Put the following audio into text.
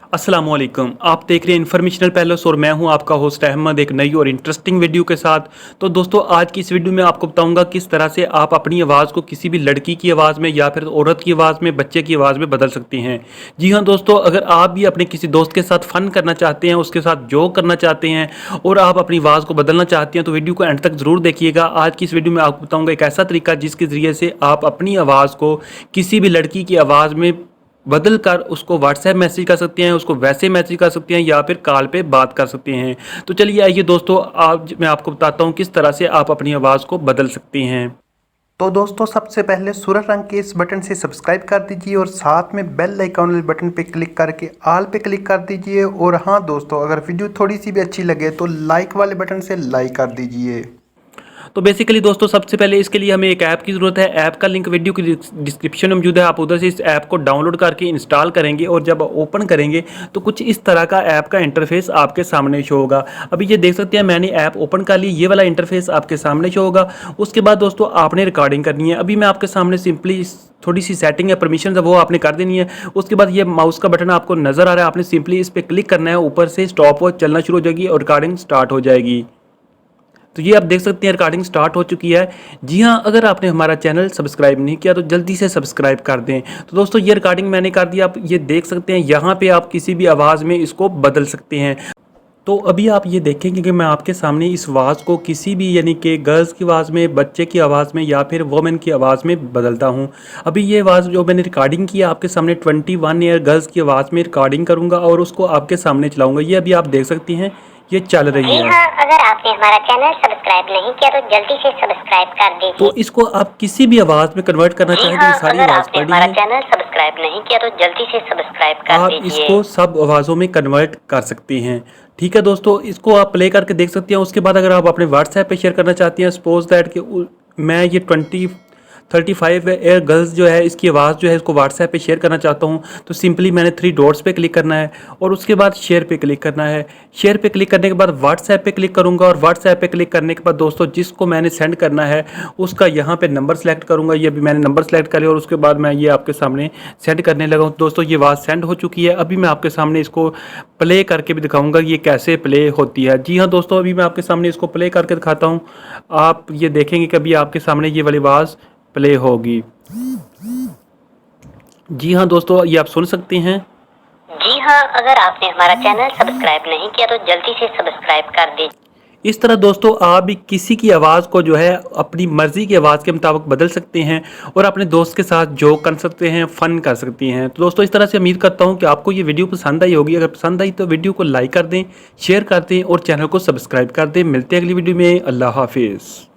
अस्सलामुअलैकुम, आप देख रहे हैं इन्फॉर्मेशनल पैलेस और मैं हूं आपका होस्ट अहमद एक नई और इंटरेस्टिंग वीडियो के साथ। तो दोस्तों आज की इस वीडियो में आपको बताऊंगा किस तरह से आप अपनी आवाज़ को किसी भी लड़की की आवाज़ में या फिर औरत की आवाज़ में, बच्चे की आवाज़ में बदल सकते हैं। जी हाँ दोस्तों, अगर आप भी अपने किसी दोस्त के साथ फ़न करना चाहते हैं, उसके साथ जोक करना चाहते हैं और आप अपनी आवाज़ को बदलना चाहते हैं तो वीडियो को एंड तक ज़रूर देखिएगा। आज की इस वीडियो में आपको बताऊँगा एक ऐसा तरीका जिसके ज़रिए से आप अपनी आवाज़ को किसी भी लड़की की आवाज़ में बदल कर उसको व्हाट्सएप मैसेज कर सकते हैं, उसको वैसे मैसेज कर सकते हैं या फिर कॉल पे बात कर सकते हैं। तो चलिए आइए दोस्तों, आज मैं आपको बताता हूँ किस तरह से आप अपनी आवाज़ को बदल सकते हैं। तो दोस्तों सबसे पहले सुर्ख रंग के इस बटन से सब्सक्राइब कर दीजिए और साथ में बेल आइकॉन वाले बटन पे क्लिक करके ऑल पे क्लिक कर दीजिए। और हाँ दोस्तों, अगर वीडियो थोड़ी सी भी अच्छी लगे तो लाइक वाले बटन से लाइक कर दीजिए। तो बेसिकली दोस्तों सबसे पहले इसके लिए हमें एक ऐप की ज़रूरत है। ऐप का लिंक वीडियो की डिस्क्रिप्शन में मौजूद है। आप उधर से इस ऐप को डाउनलोड करके इंस्टॉल करेंगे और जब ओपन करेंगे तो कुछ इस तरह का ऐप का इंटरफेस आपके सामने शो होगा। अभी ये देख सकते हैं मैंने ऐप ओपन कर ली, ये वाला इंटरफेस आपके सामने शो होगा। उसके बाद दोस्तों आपने रिकॉर्डिंग करनी है। अभी मैं आपके सामने सिंपली थोड़ी सी सेटिंग है, परमिशन है, वो आपने कर देनी है। उसके बाद ये माउस का बटन आपको नज़र आ रहा है, आपने सिंपली इस पर क्लिक करना है। ऊपर से स्टॉप वॉच चलना शुरू हो जाएगी और रिकॉर्डिंग स्टार्ट हो जाएगी। तो ये आप देख सकते हैं रिकॉर्डिंग स्टार्ट हो चुकी है। जी हाँ, अगर आपने हमारा चैनल सब्सक्राइब नहीं किया तो जल्दी से सब्सक्राइब कर दें। तो दोस्तों ये रिकॉर्डिंग मैंने कर दी, आप ये देख सकते हैं। यहाँ पे आप किसी भी आवाज़ में इसको बदल सकते हैं। तो अभी आप ये देखेंगे कि मैं आपके सामने इस आवाज़ को किसी भी यानी कि गर्ल्स की आवाज़ में, बच्चे की आवाज़ में या फिर वोमेन की आवाज़ में बदलता हूँ। अभी ये आवाज़ जो मैंने रिकॉर्डिंग की है आपके सामने 21 ईयर गर्ल्स की आवाज़ में रिकॉर्डिंग करूँगा और उसको आपके सामने चलाऊँगा। ये अभी आप देख सकती हैं, ये चल रही है। जी हाँ, अगर आपने हमारा चैनल सब्सक्राइब नहीं किया तो जल्दी से सब्सक्राइब कर दीजिए। तो इसको आप किसी भी आवाज़ में कन्वर्ट करना चाहें तो ये सारी अगर आवाज़ आपने पड़ी हमारा है, चैनल सब्सक्राइब नहीं किया तो जल्दी से सब्सक्राइब कर आप दीजिए। इसको सब आवाज़ों में कन्वर्ट कर सकते हैं। ठीक है दोस्तों, इसको आप प्ले करके देख सकते हैं। उसके बाद अगर आप अपने व्हाट्सएप पे शेयर करना चाहती हैं, सपोज दैट कि मैं ये 35 ईयर गर्ल्स जो है इसकी आवाज़ जो है इसको व्हाट्सएप पे शेयर करना चाहता हूँ, तो सिंपली मैंने 3 डॉट्स पे क्लिक करना है और उसके बाद शेयर पे क्लिक करना है। शेयर पे क्लिक करने के बाद व्हाट्सएप पे क्लिक करूँगा और व्हाट्सएप पे क्लिक करने के बाद दोस्तों जिसको मैंने सेंड करना है उसका यहाँ पे नंबर सेलेक्ट करूँगा। ये भी मैंने नंबर सेलेक्ट कर लिया और उसके बाद मैं ये आपके सामने सेंड करने लगा हूँ। दोस्तों ये आवाज़ सेंड हो चुकी है। अभी मैं आपके सामने इसको प्ले करके भी दिखाऊँगा ये कैसे प्ले होती है। जी हाँ दोस्तों, अभी मैं आपके सामने इसको प्ले करके दिखाता हूँ। आप ये देखेंगे कि अभी आपके सामने ये वाली आवाज़ प्ले होगी। जी हाँ दोस्तों, ये आप सुन सकते हैं। जी हाँ, अगर आपने हमारा चैनल सब्सक्राइब नहीं किया तो जल्दी से सब्सक्राइब कर दीजिए। इस तरह दोस्तों आप भी किसी की आवाज़ को जो है अपनी मर्ज़ी की आवाज़ के मुताबिक बदल सकते हैं और अपने दोस्त के साथ जोक कर सकते हैं, फ़न कर सकती हैं। तो दोस्तों इस तरह से उम्मीद करता हूँ कि आपको ये वीडियो पसंद आई होगी। अगर पसंद आई तो वीडियो को लाइक कर दें, शेयर कर दें और चैनल को सब्सक्राइब कर दें। मिलते हैं अगली वीडियो में। अल्लाह हाफिज़।